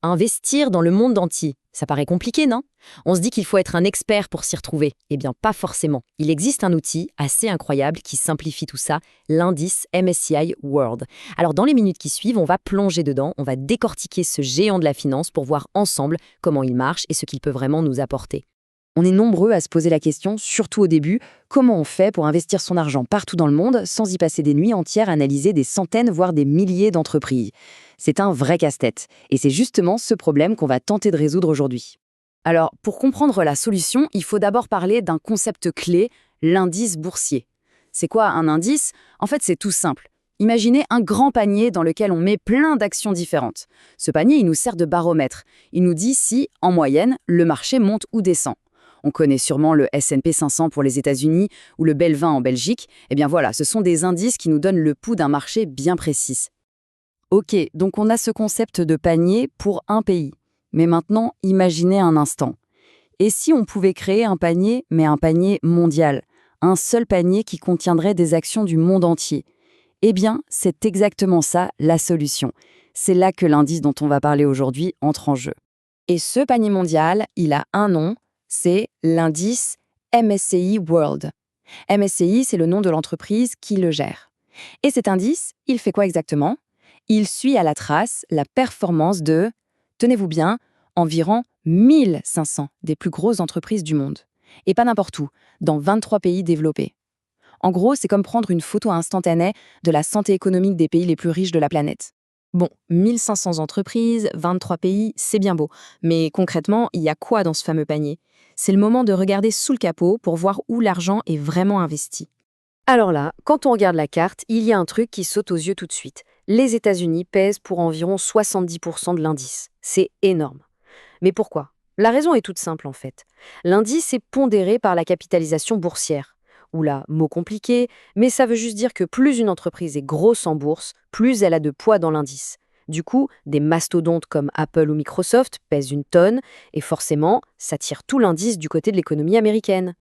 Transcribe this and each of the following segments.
Investir dans le monde entier, ça paraît compliqué, non? On se dit qu'il faut être un expert pour s'y retrouver. Eh bien, pas forcément. Il existe un outil assez incroyable qui simplifie tout ça, l'indice MSCI World. Alors, dans les minutes qui suivent, on va plonger dedans, on va décortiquer ce géant de la finance pour voir ensemble comment il marche et ce qu'il peut vraiment nous apporter. On est nombreux à se poser la question, surtout au début, comment on fait pour investir son argent partout dans le monde sans y passer des nuits entières à analyser des centaines, voire des milliers d'entreprises. C'est un vrai casse-tête, et c'est justement ce problème qu'on va tenter de résoudre aujourd'hui. Alors, pour comprendre la solution, il faut d'abord parler d'un concept clé, l'indice boursier. C'est quoi un indice? En fait, c'est tout simple. Imaginez un grand panier dans lequel on met plein d'actions différentes. Ce panier, il nous sert de baromètre. Il nous dit si, en moyenne, le marché monte ou descend. On connaît sûrement le S&P 500 pour les États-Unis ou le BEL 20 en Belgique. Eh bien voilà, ce sont des indices qui nous donnent le pouls d'un marché bien précis. Ok, donc on a ce concept de panier pour un pays. Mais maintenant, imaginez un instant. Et si on pouvait créer un panier, mais un panier mondial? Un seul panier qui contiendrait des actions du monde entier? Eh bien, c'est exactement ça, la solution. C'est là que l'indice dont on va parler aujourd'hui entre en jeu. Et ce panier mondial, il a un nom, c'est l'indice MSCI World. MSCI, c'est le nom de l'entreprise qui le gère. Et cet indice, il fait quoi exactement? Il suit à la trace la performance de, tenez-vous bien, environ 1500 des plus grosses entreprises du monde. Et pas n'importe où, dans 23 pays développés. En gros, c'est comme prendre une photo instantanée de la santé économique des pays les plus riches de la planète. Bon, 1500 entreprises, 23 pays, c'est bien beau. Mais concrètement, il y a quoi dans ce fameux panier? C'est le moment de regarder sous le capot pour voir où l'argent est vraiment investi. Alors là, quand on regarde la carte, il y a un truc qui saute aux yeux tout de suite. Les États-Unis pèsent pour environ 70% de l'indice. C'est énorme. Mais pourquoi? La raison est toute simple en fait. L'indice est pondéré par la capitalisation boursière. Oula, mot compliqué, mais ça veut juste dire que plus une entreprise est grosse en bourse, plus elle a de poids dans l'indice. Du coup, des mastodontes comme Apple ou Microsoft pèsent une tonne, et forcément, ça tire tout l'indice du côté de l'économie américaine.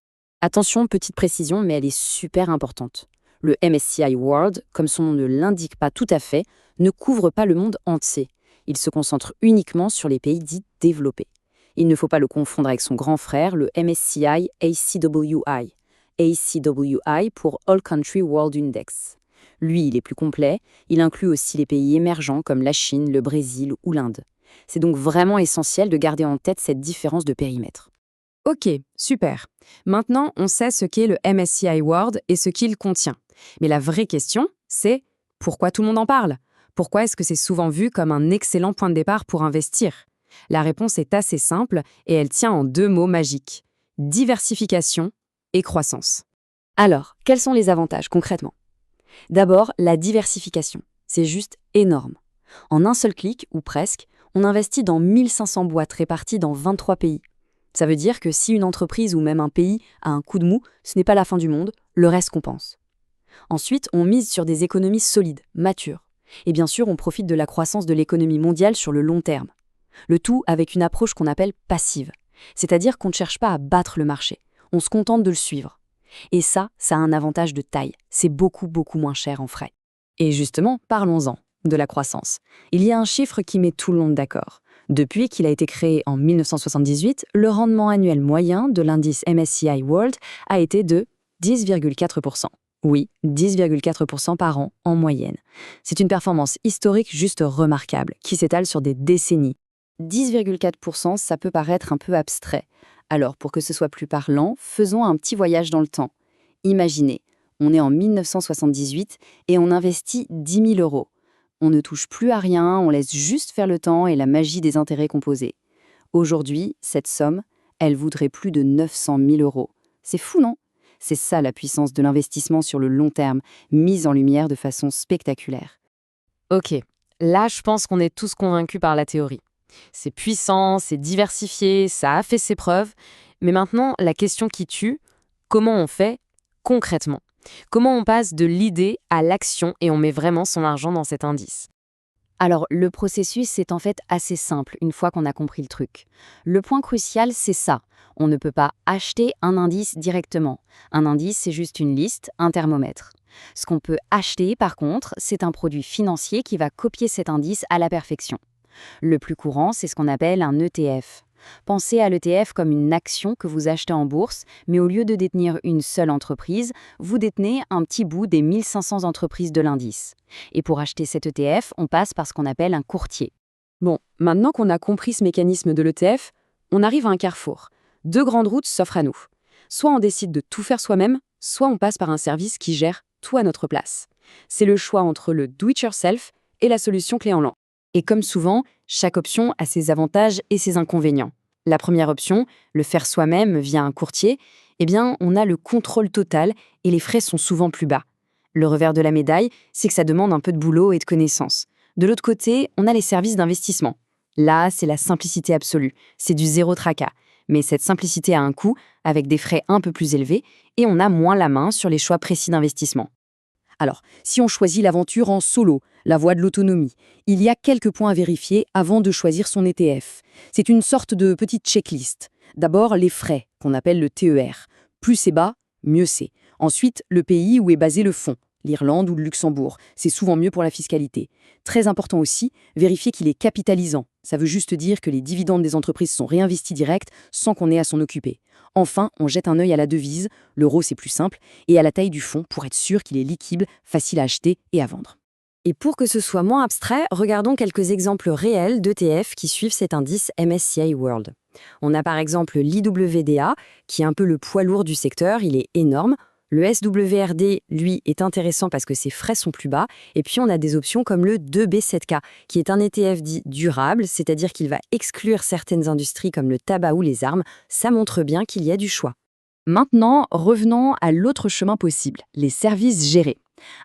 Attention, petite précision, mais elle est super importante. Le MSCI World, comme son nom ne l'indique pas tout à fait, ne couvre pas le monde entier. Il se concentre uniquement sur les pays dits développés. Il ne faut pas le confondre avec son grand frère, le MSCI ACWI. ACWI pour All Country World Index. Lui, il est plus complet, il inclut aussi les pays émergents comme la Chine, le Brésil ou l'Inde. C'est donc vraiment essentiel de garder en tête cette différence de périmètre. Ok, super. Maintenant, on sait ce qu'est le MSCI World et ce qu'il contient. Mais la vraie question, c'est pourquoi tout le monde en parle? Pourquoi est-ce que c'est souvent vu comme un excellent point de départ pour investir? La réponse est assez simple et elle tient en deux mots magiques. Diversification et croissance. Alors, quels sont les avantages concrètement? D'abord, la diversification. C'est juste énorme. En un seul clic, ou presque, on investit dans 1500 boîtes réparties dans 23 pays. Ça veut dire que si une entreprise ou même un pays a un coup de mou, ce n'est pas la fin du monde, le reste compense. Ensuite, on mise sur des économies solides, matures. Et bien sûr, on profite de la croissance de l'économie mondiale sur le long terme. Le tout avec une approche qu'on appelle passive. C'est-à-dire qu'on ne cherche pas à battre le marché. On se contente de le suivre. Et ça a un avantage de taille. C'est beaucoup, beaucoup moins cher en frais. Et justement, parlons-en de la croissance. Il y a un chiffre qui met tout le monde d'accord. Depuis qu'il a été créé en 1978, le rendement annuel moyen de l'indice MSCI World a été de 10,4%. Oui, 10,4% par an en moyenne. C'est une performance historique juste remarquable, qui s'étale sur des décennies. 10,4%, ça peut paraître un peu abstrait. Alors, pour que ce soit plus parlant, faisons un petit voyage dans le temps. Imaginez, on est en 1978 et on investit 10 000 €. On ne touche plus à rien, on laisse juste faire le temps et la magie des intérêts composés. Aujourd'hui, cette somme, elle vaudrait plus de 900 000 €. C'est fou, non? C'est ça la puissance de l'investissement sur le long terme, mise en lumière de façon spectaculaire. Ok, là je pense qu'on est tous convaincus par la théorie. C'est puissant, c'est diversifié, ça a fait ses preuves. Mais maintenant, la question qui tue, comment on fait concrètement? Comment on passe de l'idée à l'action et on met vraiment son argent dans cet indice? Alors, le processus est en fait assez simple une fois qu'on a compris le truc. Le point crucial, c'est ça. On ne peut pas acheter un indice directement. Un indice, c'est juste une liste, un thermomètre. Ce qu'on peut acheter, par contre, c'est un produit financier qui va copier cet indice à la perfection. Le plus courant, c'est ce qu'on appelle un ETF. Pensez à l'ETF comme une action que vous achetez en bourse, mais au lieu de détenir une seule entreprise, vous détenez un petit bout des 1500 entreprises de l'indice. Et pour acheter cet ETF, on passe par ce qu'on appelle un courtier. Bon, maintenant qu'on a compris ce mécanisme de l'ETF, on arrive à un carrefour. Deux grandes routes s'offrent à nous. Soit on décide de tout faire soi-même, soit on passe par un service qui gère tout à notre place. C'est le choix entre le do-it-yourself et la solution clé en main. Et comme souvent, chaque option a ses avantages et ses inconvénients. La première option, le faire soi-même via un courtier, eh bien, on a le contrôle total et les frais sont souvent plus bas. Le revers de la médaille, c'est que ça demande un peu de boulot et de connaissances. De l'autre côté, on a les services d'investissement. Là, c'est la simplicité absolue, c'est du zéro tracas. Mais cette simplicité a un coût, avec des frais un peu plus élevés, et on a moins la main sur les choix précis d'investissement. Alors, si on choisit l'aventure en solo, la voie de l'autonomie, il y a quelques points à vérifier avant de choisir son ETF. C'est une sorte de petite checklist. D'abord, les frais, qu'on appelle le TER. Plus c'est bas, mieux c'est. Ensuite, le pays où est basé le fonds, l'Irlande ou le Luxembourg. C'est souvent mieux pour la fiscalité. Très important aussi, vérifier qu'il est capitalisant. Ça veut juste dire que les dividendes des entreprises sont réinvestis direct sans qu'on ait à s'en occuper. Enfin, on jette un œil à la devise, l'euro c'est plus simple, et à la taille du fonds pour être sûr qu'il est liquide, facile à acheter et à vendre. Et pour que ce soit moins abstrait, regardons quelques exemples réels d'ETF qui suivent cet indice MSCI World. On a par exemple l'IWDA, qui est un peu le poids lourd du secteur, il est énorme. Le SWRD, lui, est intéressant parce que ses frais sont plus bas. Et puis, on a des options comme le 2B7K, qui est un ETF dit durable, c'est-à-dire qu'il va exclure certaines industries comme le tabac ou les armes. Ça montre bien qu'il y a du choix. Maintenant, revenons à l'autre chemin possible, les services gérés.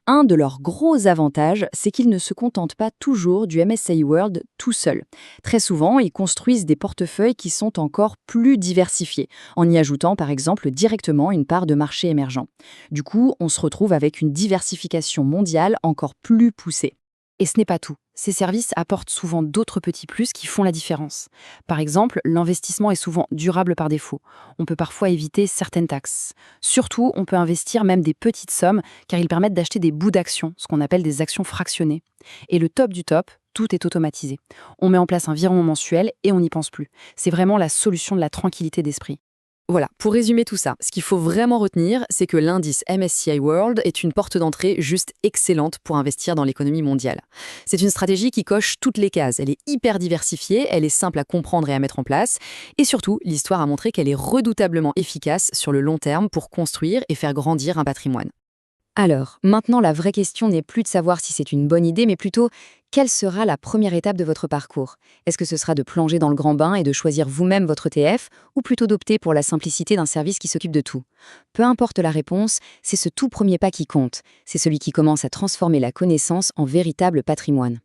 Un de leurs gros avantages, c'est qu'ils ne se contentent pas toujours du MSCI World tout seul. Très souvent, ils construisent des portefeuilles qui sont encore plus diversifiés, en y ajoutant par exemple directement une part de marché émergent. Du coup, on se retrouve avec une diversification mondiale encore plus poussée. Et ce n'est pas tout. Ces services apportent souvent d'autres petits plus qui font la différence. Par exemple, l'investissement est souvent durable par défaut. On peut parfois éviter certaines taxes. Surtout, on peut investir même des petites sommes car ils permettent d'acheter des bouts d'actions, ce qu'on appelle des actions fractionnées. Et le top du top, tout est automatisé. On met en place un virement mensuel et on n'y pense plus. C'est vraiment la solution de la tranquillité d'esprit. Voilà, pour résumer tout ça, ce qu'il faut vraiment retenir, c'est que l'indice MSCI World est une porte d'entrée juste excellente pour investir dans l'économie mondiale. C'est une stratégie qui coche toutes les cases, elle est hyper diversifiée, elle est simple à comprendre et à mettre en place, et surtout, l'histoire a montré qu'elle est redoutablement efficace sur le long terme pour construire et faire grandir un patrimoine. Alors, maintenant, la vraie question n'est plus de savoir si c'est une bonne idée, mais plutôt, quelle sera la première étape de votre parcours? Est-ce que ce sera de plonger dans le grand bain et de choisir vous-même votre ETF, ou plutôt d'opter pour la simplicité d'un service qui s'occupe de tout? Peu importe la réponse, c'est ce tout premier pas qui compte. C'est celui qui commence à transformer la connaissance en véritable patrimoine.